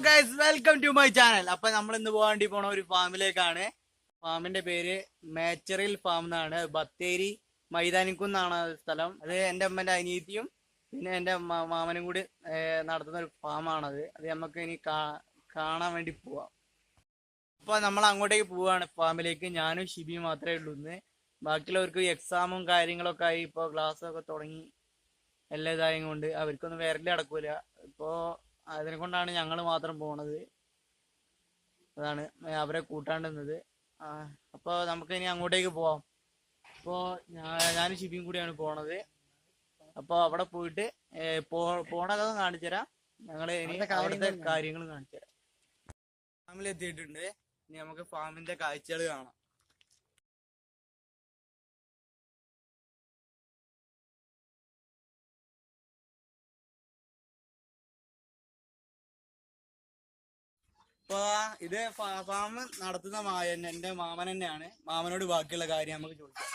Guys welcome to my channel. അപ്പൊ നമ്മൾ ഇന്ന് പോകാണ്ടി പോണ ഒരു ഫാമിലേക്കാണ്. ഫാമിന്റെ പേര് മേച്ചറിൽ ഫാം എന്നാണ്. ബത്തേരി മൈതാനിക്കുന്നാണ് സ്ഥലം. അത് എന്റെ അമ്മന്റെ അനിയത്തിയും പിന്നെ എന്റെ മാമനും കൂടി നടത്തുന്ന ഒരു ഫാമാണത്. അത് നമുക്ക് ഇനി കാണാൻ വേണ്ടി പോവാം. അപ്പൊ നമ്മൾ അങ്ങോട്ടേക്ക് പോവാണ് ഫാമിലേക്ക്. ഞാനും ഷിബിയും മാത്രമേ ഉള്ളൂ ഇന്ന്. ബാക്കിയുള്ളവർക്ക് എക്സാമും കാര്യങ്ങളൊക്കെ ആയി. ഇപ്പൊ ക്ലാസ് ഒക്കെ തുടങ്ങി എല്ലാ ഇതായും കൊണ്ട് അവർക്കൊന്നും വരല് നടക്കൂല. ഇപ്പോ അതിനെ കൊണ്ടാണ് ഞങ്ങൾ മാത്രം പോണത്. അതാണ് അവരെ കൂട്ടാണ്ടുന്നത്. അപ്പോൾ നമുക്ക് ഇനി അങ്ങോട്ടേക്ക് പോവാം. അപ്പോൾ ഞാനും ഷിബിയും കൂടിയാണ് പോണത്. അപ്പോൾ അവിടെ പോയിട്ട് പോണതൊക്കെ കാണിച്ചു തരാം. ഞങ്ങൾ ഇനി അവിടുത്തെ കാര്യങ്ങളും കാണിച്ചു തരാം. ഫാമിൽ എത്തിയിട്ടുണ്ട്. ഇനി നമുക്ക് ഫാമിന്റെ കാഴ്ചകൾ കാണാം. അപ്പൊ ഇത് ഫാം നടത്തുന്ന എന്റെ മാമൻ തന്നെയാണ്. മാമനോട് ബാക്കിയുള്ള കാര്യം നമുക്ക് ചോദിക്കാം.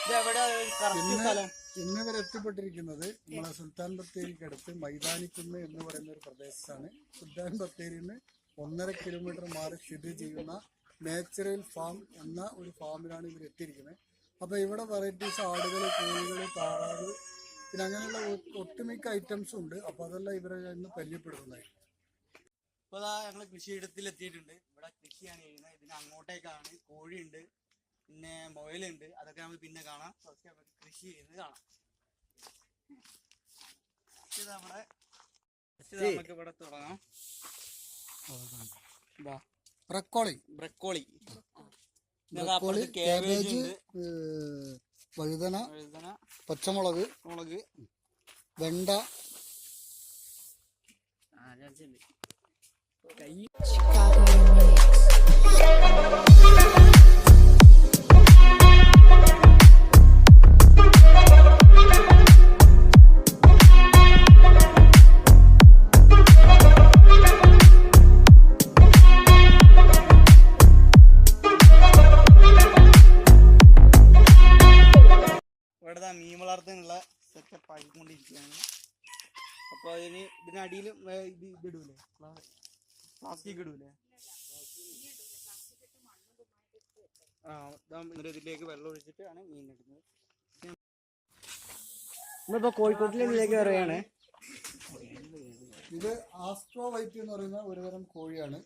ഇത് എവിടെ സ്ഥലം? ഇന്ന് ഇവർ എത്തിപ്പെട്ടിരിക്കുന്നത് നമ്മളെ സുൽത്താൻ ബത്തേരിക്കടുത്ത് മൈതാനിക്കുന്ന് എന്ന് പറയുന്ന ഒരു പ്രദേശത്താണ്. സുൽത്താൻ ബത്തേരിയിൽ നിന്ന് 1.5 കിലോമീറ്റർ മാറി സ്ഥിതി ചെയ്യുന്ന നേച്ചുറൽ ഫാം എന്ന ഒരു ഫാമിലാണ് ഇവർ എത്തിയിരിക്കുന്നത്. അപ്പോൾ ഇവിടെ വെറൈറ്റീസ് ആടുകൾ, കോഴികൾ, താറാവ്, പിന്നെ അങ്ങനെയുള്ള ഒട്ടുമിക്ക ഐറ്റംസും ഉണ്ട്. അപ്പോൾ അതെല്ലാം ഇവരെ ഇന്ന് പരിചയപ്പെടുത്തുന്നതായിരിക്കും. ഇപ്പൊ ഞങ്ങള് കൃഷിയിടത്തിൽ എത്തിയിട്ടുണ്ട്. ഇവിടെ കൃഷിയാണ് ചെയ്യുന്നത്. ഇതിന് അങ്ങോട്ടേക്കാണ്. കോഴിയുണ്ട്, പിന്നെ മുയലുണ്ട്. അതൊക്കെ നമുക്ക് പിന്നെ കാണാം. ഫസ്റ്റ് നമുക്ക് കൃഷി ചെയ്യുന്നത് കാണാം. നമുക്ക് ഇവിടെ തുടങ്ങാം. ബ്രക്കോളി, കാബേജ്, വഴുതന, പച്ചമുളക്, വെണ്ട, ഇവിടെ മീൻ വളർത്താനുള്ള സെറ്റപ്പ് ആയിക്കൊണ്ടിരിക്കുകയാണ്. അപ്പൊ ഇതിനടിയിൽ ഇതിടൂലേ, പ്ലാസ്റ്റിക് ഇടൂലേ? ഇതിലേക്ക് വെള്ളം ഒഴിച്ചിട്ടാണ് മീൻ ഇടുന്നത്. നമ്മളിപ്പോ കോഴിക്കോട്ടിലേക്ക് പറയുകയാണ്. ഇത് ആസ്ട്രോ വൈറ്റ് എന്ന് പറയുന്ന ഒരുതരം കോഴിയാണ്.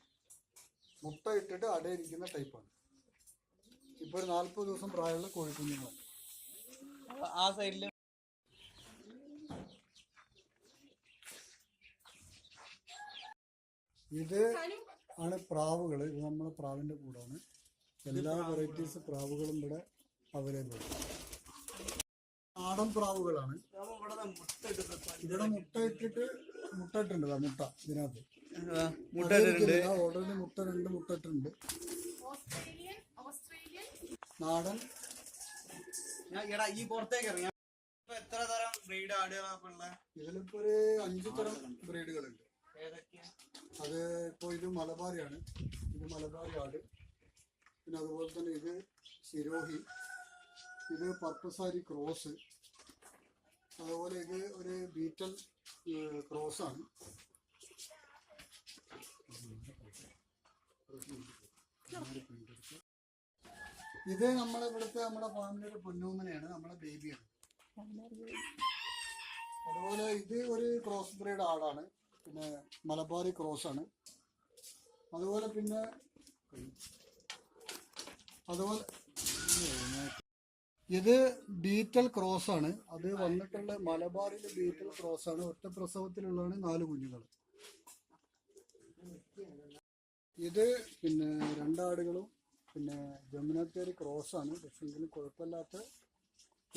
മുട്ട ഇട്ടിട്ട് അടയിരിക്കുന്ന ടൈപ്പാണ്. ഇപ്പൊ ഒരു 40 ദിവസം പ്രായമുള്ള കോഴിക്കുഞ്ഞുങ്ങളാണ്. ആ സൈഡില് ഇത് ആണ് പ്രാവുകൾ. ഇത് നമ്മളെ പ്രാവിന്റെ കൂടാണ്. എല്ലാ വെറൈറ്റീസ് പ്രാവുകളും ഇവിടെ അവൈലബിൾ. നാടൻ പ്രാവുകളാണ്. ഇവിടെ മുട്ട ഇട്ടിട്ടുണ്ട്. മുട്ട ഇതിനകത്ത് ഓൾറെഡി 2 മുട്ട ഇട്ടിട്ടുണ്ട്. നാടൻ ഈ പുറത്തേക്ക് ഇറങ്ങി. എത്ര തരം ബ്രീഡ് ആടുകളൊക്കെ ഉള്ള? ഇതിലിപ്പോ ഒരു 5 തരം ബ്രീഡുകളുണ്ട്. അത് ഇപ്പോൾ ഇത് മലബാറിയാണ്. ഇത് മലബാറി ആട്. പിന്നെ അതുപോലെ തന്നെ ഇത് സിരോഹി, ഇത് പർപ്പസാരി ക്രോസ്, അതുപോലെ ഇത് ഒരു ബീറ്റൽ ക്രോസാണ്. ഇത് നമ്മുടെ ഫാമിലി ഒരു പൊന്നൂമനയാണ്, നമ്മുടെ ബേബിയാണ്. അതുപോലെ ഇത് ഒരു ക്രോസ് ബ്രീഡ് ആടാണ്. പിന്നെ മലബാറി ക്രോസ് ആണ്. അതുപോലെ ഇത് ബീറ്റൽ ക്രോസ് ആണ്. അത് വന്നിട്ടുള്ള മലബാറിലെ ബീറ്റൽ ക്രോസ് ആണ്. ഒറ്റ പ്രസവത്തിലുള്ളതാണ് 4 കുഞ്ഞുങ്ങൾ. ഇത് പിന്നെ 2 ആടുകളും പിന്നെ ജമുനാത്തേരി ക്രോസ് ആണ്. പക്ഷെങ്കിലും കുഴപ്പമില്ലാത്ത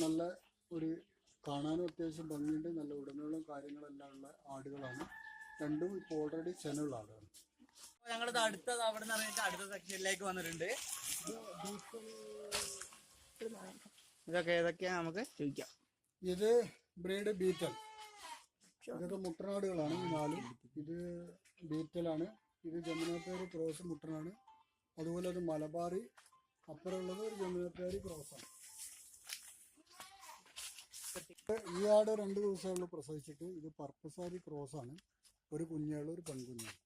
നല്ല ഒരു കാണാനും അത്യാവശ്യം ഭംഗിയുണ്ട്. നല്ല ഉടമകളും കാര്യങ്ങളെല്ലാം ഉള്ള ആടുകളാണ്. 2ഉം ഇപ്പോൾ ഓൾറെഡി ചെനുള്ള ആടുകളാണ്. ഞങ്ങളിത് അവിടെ നിന്ന് ഇറങ്ങിയിട്ട് അടുത്ത സെക്ഷനിലേക്ക് വന്നിട്ടുണ്ട്. ഇതൊക്കെ ഏതൊക്കെയാ നമുക്ക് ചോദിക്കാം. ഇത് ബ്രീഡ് ബീറ്റൽ. ഇതൊക്കെ മുട്ടനാടുകളാണ് ഈ 4. ഇത് ബീറ്റലാണ്. ഇത് ജമുനാത്തേരി ക്രോസ് മുട്ടനാണ്. അതുപോലെ അത് മലബാറി. അപ്പുറമുള്ളത് ഒരു ജമുനാത്തേരി ക്രോസാണ്. ഈ ആട് 2 ദിവസമുള്ളൂ പ്രസവിച്ചിട്ട്. ഇത് പർപ്പസാരി ക്രോസാണ്. ഒരു കുഞ്ഞുള്ള ഒരു പെൺകുഞ്ഞാണ്.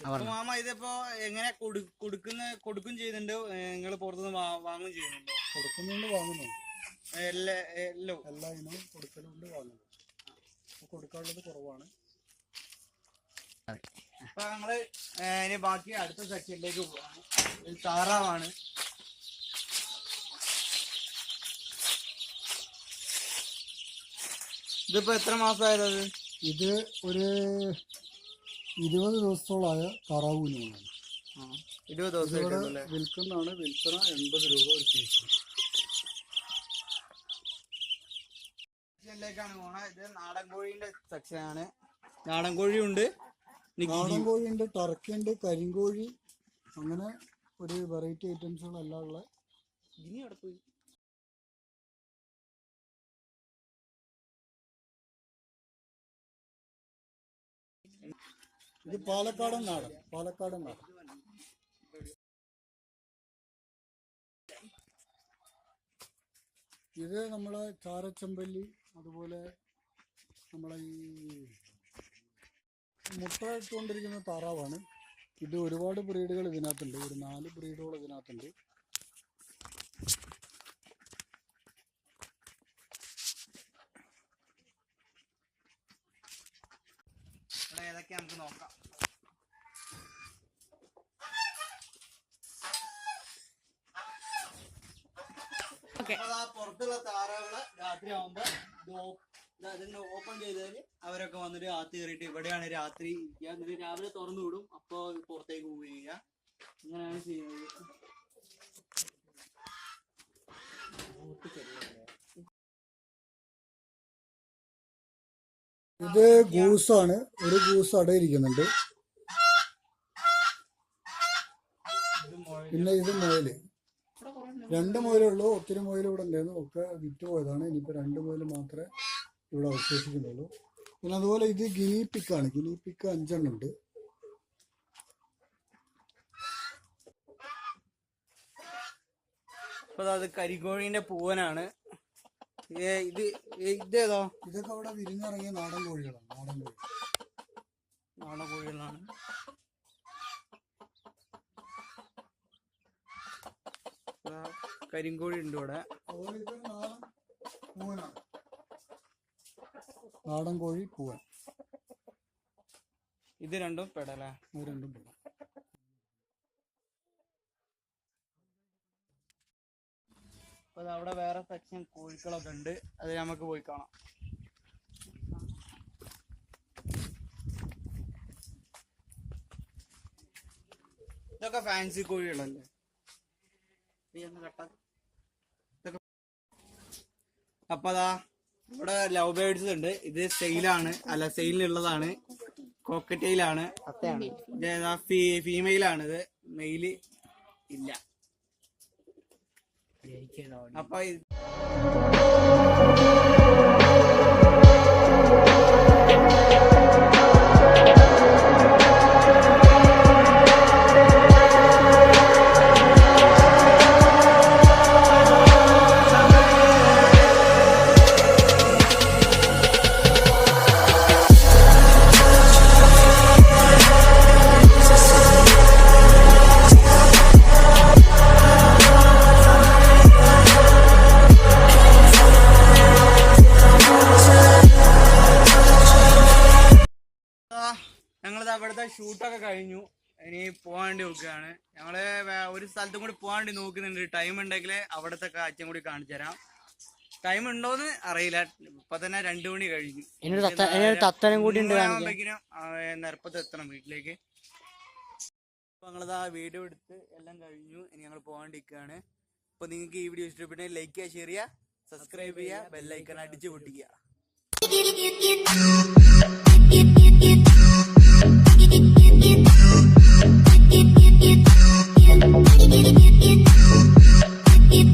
മാമ ഇതിപ്പോ എങ്ങനെ കൊടുക്കും ചെയ്യുന്നുണ്ട്, നിങ്ങൾ പുറത്തുനിന്ന് വാങ്ങും ചെയ്യുന്നുണ്ടോ? കൊടുക്കുന്നുണ്ട്, വാങ്ങുന്നു. എല്ലാ ഇനവും കൊടുക്കലുണ്ട്, വാങ്ങുന്നു. കൊടുക്കാനുള്ളത് കുറവാണ്. അപ്പൊ ഞങ്ങള് ഇനി ബാക്കി അടുത്ത സെക്ഷനിലേക്ക് പോവാണ്. ഇത് താറാവാണ്. ഇതിപ്പോ എത്ര മാസമായത്? ഇത് ഒരു 20 ദിവസത്തോളായ താറാവ് കുഞ്ഞുങ്ങളാണ്. 20 ദിവസം വിൽക്കുന്നതാണ്. വിൽപ്പന 80 രൂപ ഒരു പീസ്. സെക്ഷനിലേക്കാണ് പോണത്. ഇത് നാടൻ കോഴിന്റെ സെക്ഷനാണ്. നാടൻ കോഴിയുണ്ട്, നാടൻ കോഴിയുണ്ട്, ടർക്കിയുണ്ട്, കരിങ്കോഴി, അങ്ങനെ ഒരു വെറൈറ്റി ഐറ്റംസുകളെല്ലാം ഉള്ള. ഇത് പാലക്കാടൻ നാടൻ. ഇത് നമ്മളെ ചാരച്ചമ്പല്ലി, അതുപോലെ നമ്മളെ ഈ മുട്ട ഇട്ടുകൊണ്ടിരിക്കുന്ന താറാവാണ്. ഇത് ഒരുപാട് ബ്രീഡുകൾ ഇതിനകത്തുണ്ട്. ഒരു 4 ബ്രീഡുകൾ ഇതിനകത്തുണ്ട്. ഏതൊക്കെ നമുക്ക് നോക്കാം. പുറത്തുള്ള താറാവുകളെ രാത്രി ആവുമ്പോ ഇതിങ്ങനെ ഓപ്പൺ ചെയ്താല് അവരൊക്കെ വന്നിട്ട് രാത്രി കയറിയിട്ട് ഇവിടെയാണ് രാത്രി ഇരിക്കുക. എന്നിട്ട് രാവിലെ തുറന്നു വിടും, അപ്പൊ പുറത്തേക്ക് പോവുക ചെയ്യുക. അങ്ങനെയാണ് ചെയ്യുന്നത്. ഇത് ഗൂസാണ്. ഒരു ഗൂസ് അടയിരിക്കുന്നുണ്ട്. പിന്നെ ഇത് മുയല്. 2 മുയലേ ഉള്ളൂ. ഒത്തിരി മുയൽ ഇവിടെ ഉണ്ടായിരുന്നു, ഒക്കെ വിറ്റ് പോയതാണ്. ഇനിയിപ്പോൾ 2 മുയൽ മാത്രമേ ഇവിടെ അവശേഷിക്കുന്നുള്ളൂ. പിന്നെ അതുപോലെ ഇത് ഗിനി പിക്കാണ്. ഗിനി പിക്ക് 5 എണ്ണം ഉണ്ട്. അത് കരിങ്കോഴിന്റെ പൂവനാണ്. ഇതേതോ? ഇതൊക്കെ അവിടെ വിരിഞ്ഞിറങ്ങിയ നാടൻ കോഴികളാണ്. നാടൻ കോഴികളാണ്. കരിങ്കോഴി ഉണ്ട് ഇവിടെ. നാടൻ കോഴി പൂവൻ. ഇത് രണ്ടും പെടല്ലേ? ഇത് രണ്ടും പെട. അപ്പൊ അവിടെ വേറെ സെക്ഷൻ കോഴികളൊക്കെ ഉണ്ട്, അത് നമുക്ക് പോയി കാണാം. ഇതൊക്കെ ഫാൻസി കോഴികളല്ലേ? അപ്പൊ അതാ ഇവിടെ ലവ് ബേർഡ്സ് ഉണ്ട്. ഇത് സെയിലാണ്, അല്ല സെയിലിനുള്ളതാണ്. കോക്കറ്റെയിലാണ്. ഫീമെയിലാണ്. ഇത് മെയില് ഇല്ല. അപ്പൊ ഞങ്ങളിത് അവിടുത്തെ ഷൂട്ടൊക്കെ കഴിഞ്ഞു. ഇനി പോകാൻ വേണ്ടി നോക്കുകയാണ്. ഞങ്ങള് ഒരു സ്ഥലത്തും കൂടി പോകാൻ വേണ്ടി നോക്കുന്നുണ്ട്. ടൈം ഉണ്ടെങ്കിൽ അവിടുത്തെ കാഴ്ചയും കൂടി കാണിച്ചു തരാം. ടൈം ഉണ്ടോന്ന് അറിയില്ല. ഇപ്പൊ തന്നെ 2 മണി കഴിഞ്ഞു. നിരപ്പത്ത് എത്തണം വീട്ടിലേക്ക്. അപ്പൊ ഞങ്ങളിതാ വീഡിയോ എടുത്ത് എല്ലാം കഴിഞ്ഞു. ഇനി ഞങ്ങൾ പോകാണ്ടിരിക്കുകയാണ്. അപ്പൊ നിങ്ങൾക്ക് ഈ വീഡിയോ ഇഷ്ടപ്പെട്ടെങ്കിൽ ലൈക്ക് ചെയ്യുക, ഷെയർ ചെയ്യുക, സബ്സ്ക്രൈബ് ചെയ്യുക, ബെല്ലൈക്കൺ അടിച്ചു പൊട്ടിക്കുക.